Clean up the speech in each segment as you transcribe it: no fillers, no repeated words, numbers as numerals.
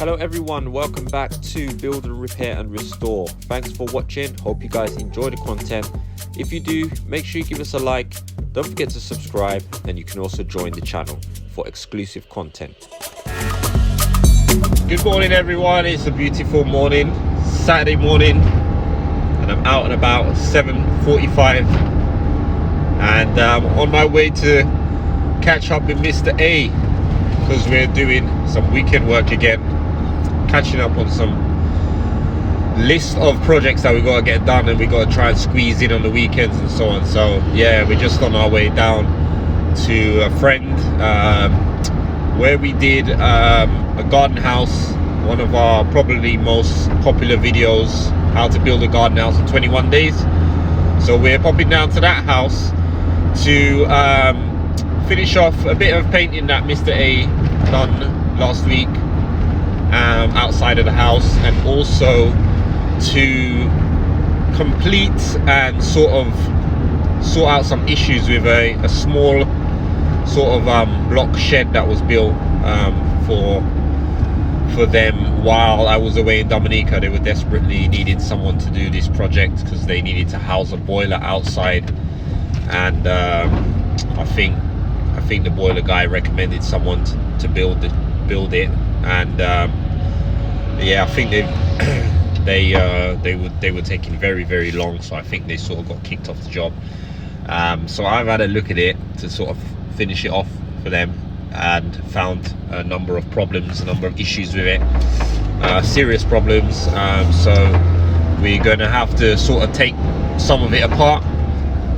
Hello everyone, welcome back to Build and Repair and Restore. Thanks for watching, hope you guys enjoy the content. If you do, make sure you give us a like, don't forget to subscribe, and you can also join the channel for exclusive content. Good morning everyone, it's a beautiful morning, Saturday morning, and I'm out and about at 7:45, and I'm on my way to catch up with Mr. A, because we're doing some weekend work again, catching up on some list of projects that we got to get done, and we got to try and squeeze in on the weekends and so on. So yeah, we're just on our way down to a friend where we did a garden house, one of our probably most popular videos, how to build a garden house in 21 days. So we're popping down to that house to finish off a bit of painting that Mr. A done last week outside of the house, and also to complete and sort out some issues with a small sort of block shed that was built for them while I was away in Dominica. They were desperately needing someone to do this project because they needed to house a boiler outside, and I think the boiler guy recommended someone to build it, and yeah, I think they were taking very long, so I think they sort of got kicked off the job. So I've had a look at it to sort of finish it off for them, and found a number of problems, a number of issues with it, serious problems. So we're going to have to sort of take some of it apart,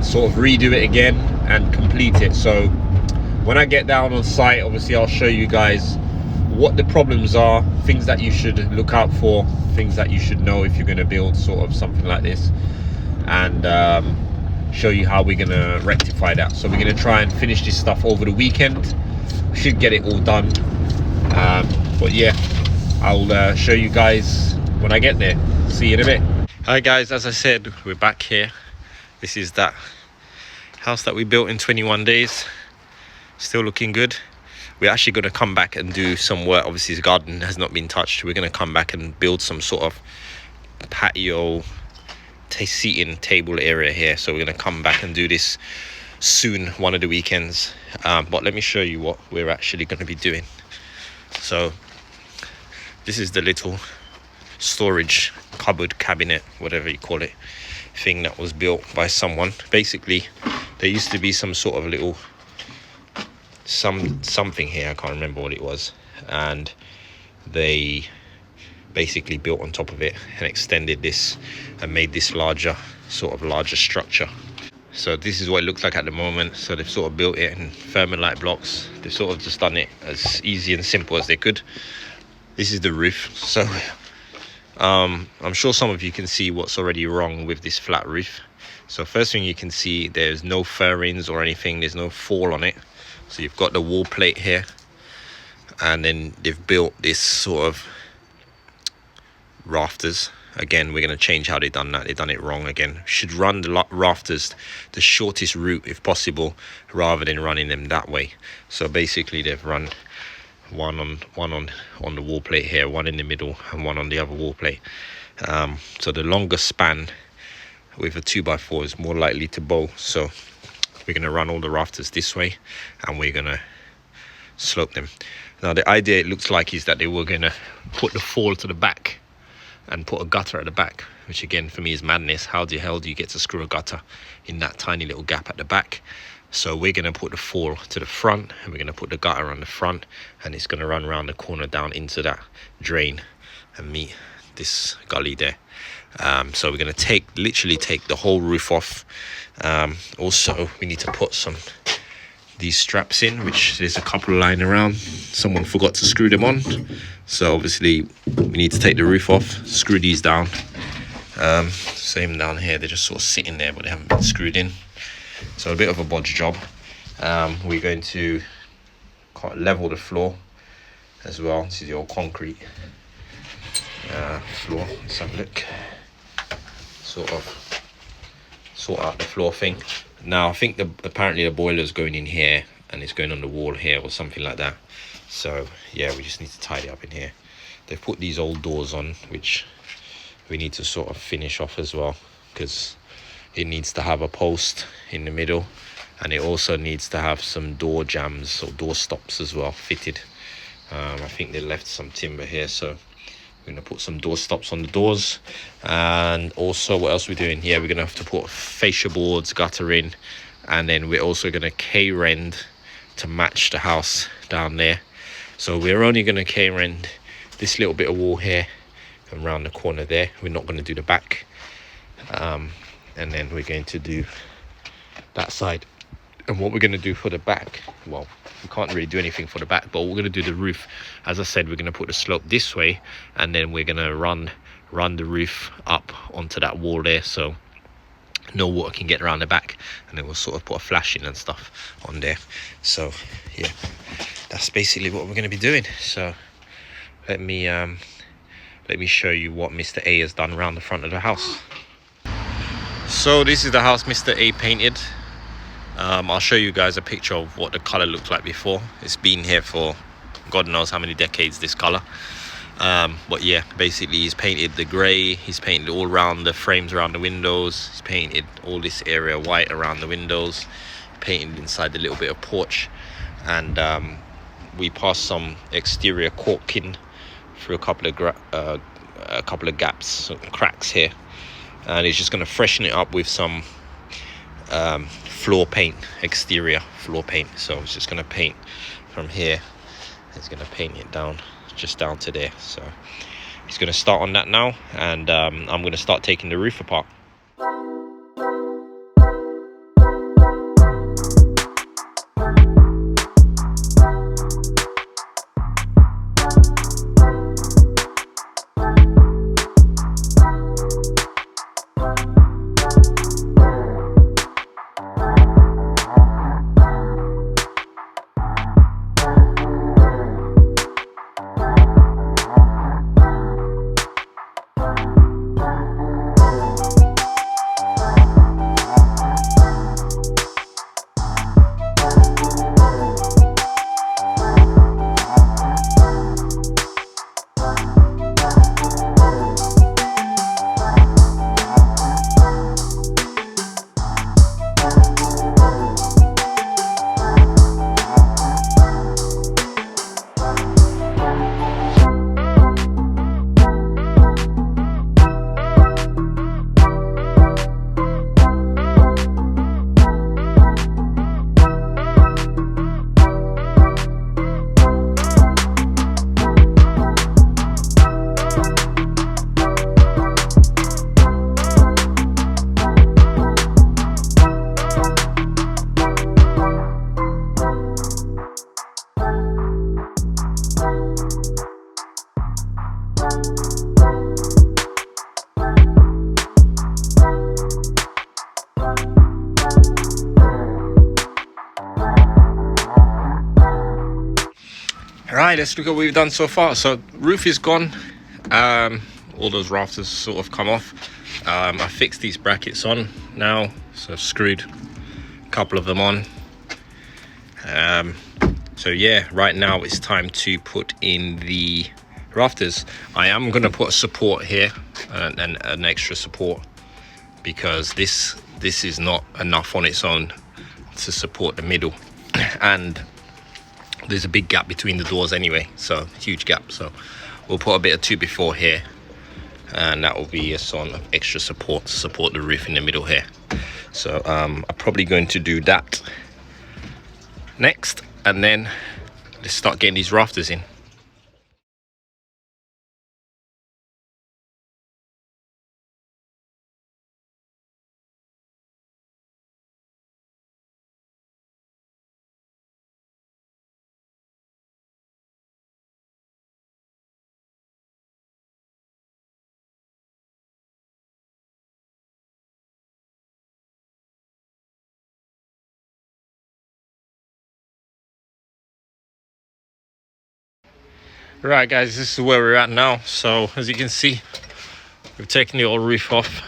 sort of redo it again and complete it. So when I get down on site, obviously I'll show you guys what the problems are, things that you should look out for, things that you should know if you're going to build sort of something like this, and show you how we're going to rectify that. So we're going to try and finish this stuff over the weekend. We should get it all done, but yeah, I'll show you guys when I get there. See you in a bit. Hi guys, as I said, we're back here. This is that house that we built in 21 days. Still looking good. We're actually going to come back and do some work. Obviously the garden has not been touched. We're going to come back and build some sort of patio seating table area here. So we're going to come back and do this soon, one of the weekends. But let me show you what we're actually going to be doing. So this is the little storage cupboard, cabinet, whatever you call it, thing that was built by someone. Basically there used to be some sort of little something here, I can't remember what it was, and they basically built on top of it and extended this and made this larger structure. So this is what it looks like at the moment. So they've sort of built it in Thermalite blocks. They've sort of just done it as easy and simple as they could. This is the roof. So I'm sure some of you can see what's already wrong with this flat roof. So first thing you can see, there's no fairings or anything, there's no fall on it. So you've got the wall plate here, and then they've built this sort of rafters. Again, we're going to change how they've done that. They've done it wrong again. Should run the rafters the shortest route if possible, rather than running them that way. So basically they've run one on the wall plate here, one in the middle and one on the other wall plate. So the longer span with a 2x4 is more likely to bow. So we're going to run all the rafters this way, and we're going to slope them. Now the idea, it looks like, is that they were going to put the fall to the back and put a gutter at the back, which again for me is madness. How the hell do you get to screw a gutter in that tiny little gap at the back? So we're going to put the fall to the front, and we're going to put the gutter on the front, and it's going to run around the corner down into that drain and meet this gully there. So we're going to literally take the whole roof off. Also we need to put these straps in, which there's a couple lying around. Someone forgot to screw them on, so obviously we need to take the roof off, screw these down. Same down here, they're just sort of sitting there but they haven't been screwed in, so a bit of a bodge job. We're going to level the floor as well. This is the old concrete floor. Let's have a look. Sort of sort out the floor thing. Now I think apparently the boiler's going in here and it's going on the wall here or something like that. So yeah, we just need to tidy up in here. they've put these old doors on, which we need to sort of finish off as well, because it needs to have a post in the middle, and it also needs to have some door jambs or door stops as well fitted. I think they left some timber here, so we're going to put some door stops on the doors. And also, what else we're doing here, we're going to have to put fascia boards, gutter in, and then we're also going to K-rend to match the house down there. So we're only going to K-rend this little bit of wall here and around the corner there. We're not going to do the back, and then we're going to do that side. And what we're going to do for the back, well, we can't really do anything for the back, but we're going to do the roof. As I said, we're going to put the slope this way, and then we're going to run the roof up onto that wall there, so no water can get around the back, and then we'll sort of put a flashing and stuff on there. So yeah, that's basically what we're going to be doing. So let me show you what Mr. A has done around the front of the house. So this is the house Mr. A painted. I'll show you guys a picture of what the color looked like before. It's been here for God knows how many decades, this color. But yeah, basically he's painted the gray, he's painted all around the frames around the windows, he's painted all this area white around the windows, painted inside the little bit of porch, and we passed some exterior caulking through a couple of gaps, some cracks here, and he's just going to freshen it up with some floor paint, exterior floor paint. So he's just going to paint from here, he's going to paint it down, just down to there. So he's going to start on that now, and I'm going to start taking the roof apart. Right, let's look at what we've done so far. So roof is gone, all those rafters sort of come off. I fixed these brackets on now, so I've screwed a couple of them on. So yeah, right now it's time to put in the rafters. I am going to put a support here, and an extra support, because this is not enough on its own to support the middle, and there's a big gap between the doors anyway, so huge gap. So we'll put a bit of 2x4 here, and that will be a sort of extra support to support the roof in the middle here. So I'm probably going to do that next, and then let's start getting these rafters in. Right guys, this is where we're at now. So as you can see, we've taken the old roof off,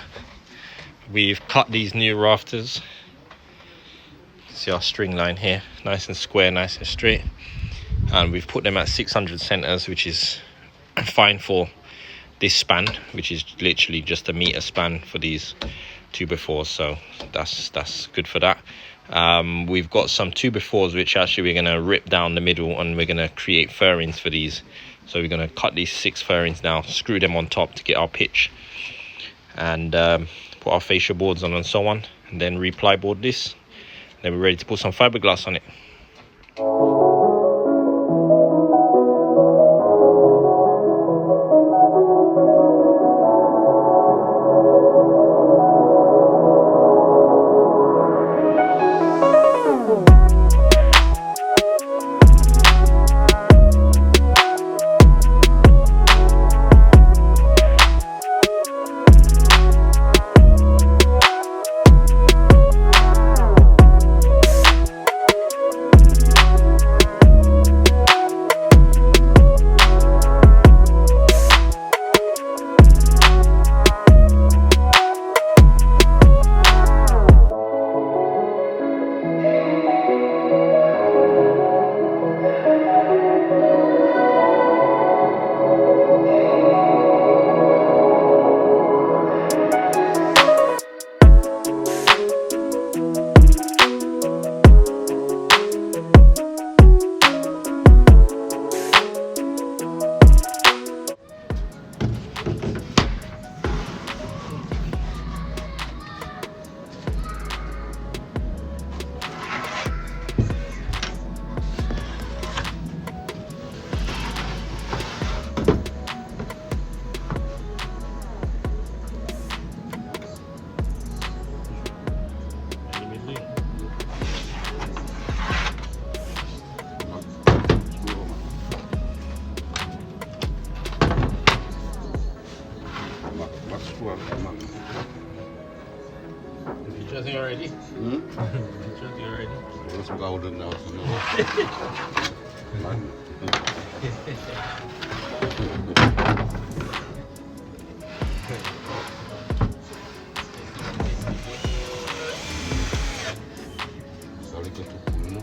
we've cut these new rafters. See our string line here, nice and square, nice and straight, and we've put them at 600 centers, which is fine for this span, which is literally just a meter span for these 2x4s, so that's good for that. We've got some 2x4s which actually we're going to rip down the middle, and we're going to create furrings for these. So we're going to cut these 6 furrings now, screw them on top to get our pitch, and put our fascia boards on and so on, and then reply board this. Then we're ready to put some fiberglass on it. Interesting already? Interesting already? It's golden now, so no. Sorry, get to cool, no?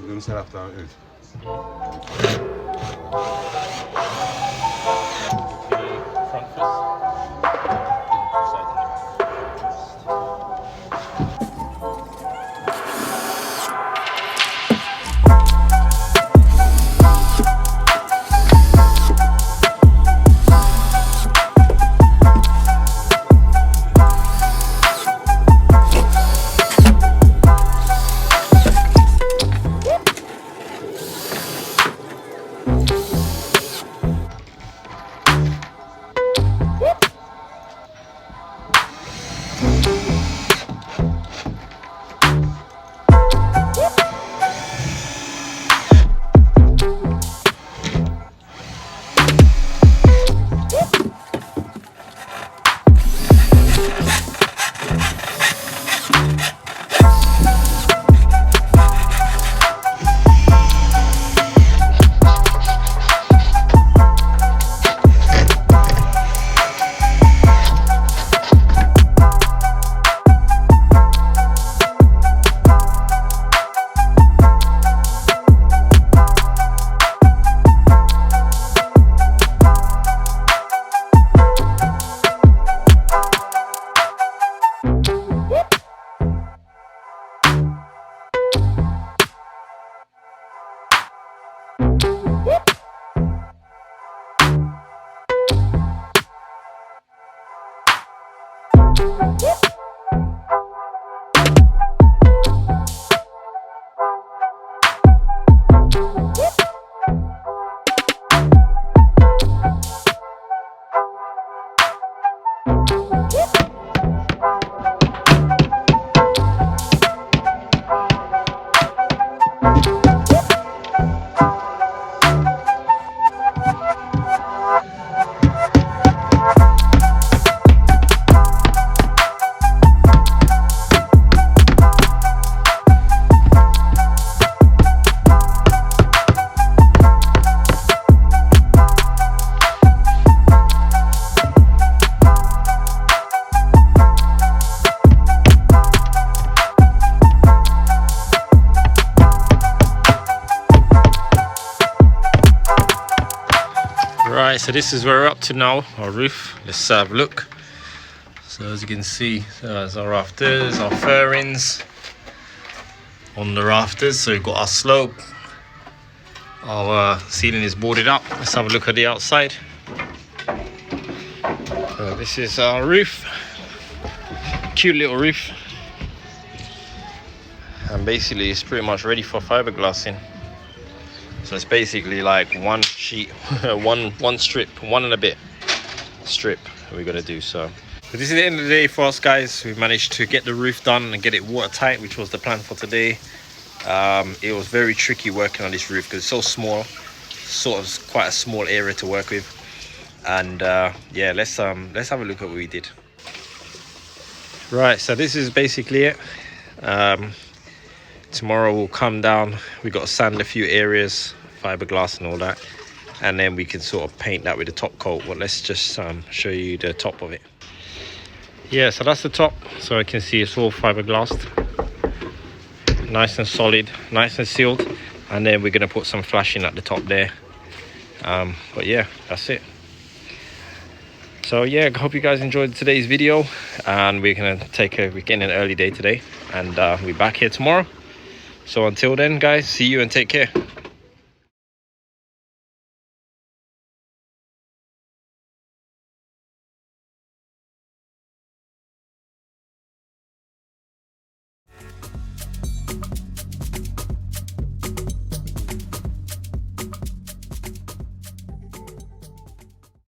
We're going to set up down it. Front first. Right, so this is where we're up to now, our roof. Let's have a look. So as you can see, there's our rafters, our fairings on the rafters. So we've got our slope. Our ceiling is boarded up. Let's have a look at the outside. So this is our roof. Cute little roof. And basically it's pretty much ready for fiberglassing. So it's basically like one sheet, one strip, one and a bit strip we're gonna do. So this is the end of the day for us, guys. We managed to get the roof done and get it watertight, which was the plan for today. It was very tricky working on this roof because it's so small, sort of quite a small area to work with. And yeah, let's have a look at what we did. Right, so this is basically it. Tomorrow we'll come down. We got to sand a few areas, fiberglass and all that, and then we can sort of paint that with the top coat. Well, let's just show you the top of it. Yeah, so that's the top. So I can see it's all fiberglassed, nice and solid, nice and sealed. And then we're gonna put some flashing at the top there. But yeah, that's it. So yeah, I hope you guys enjoyed today's video, and we're gonna take a weekend an early day today, and we're back here tomorrow. So until then, guys, see you and take care.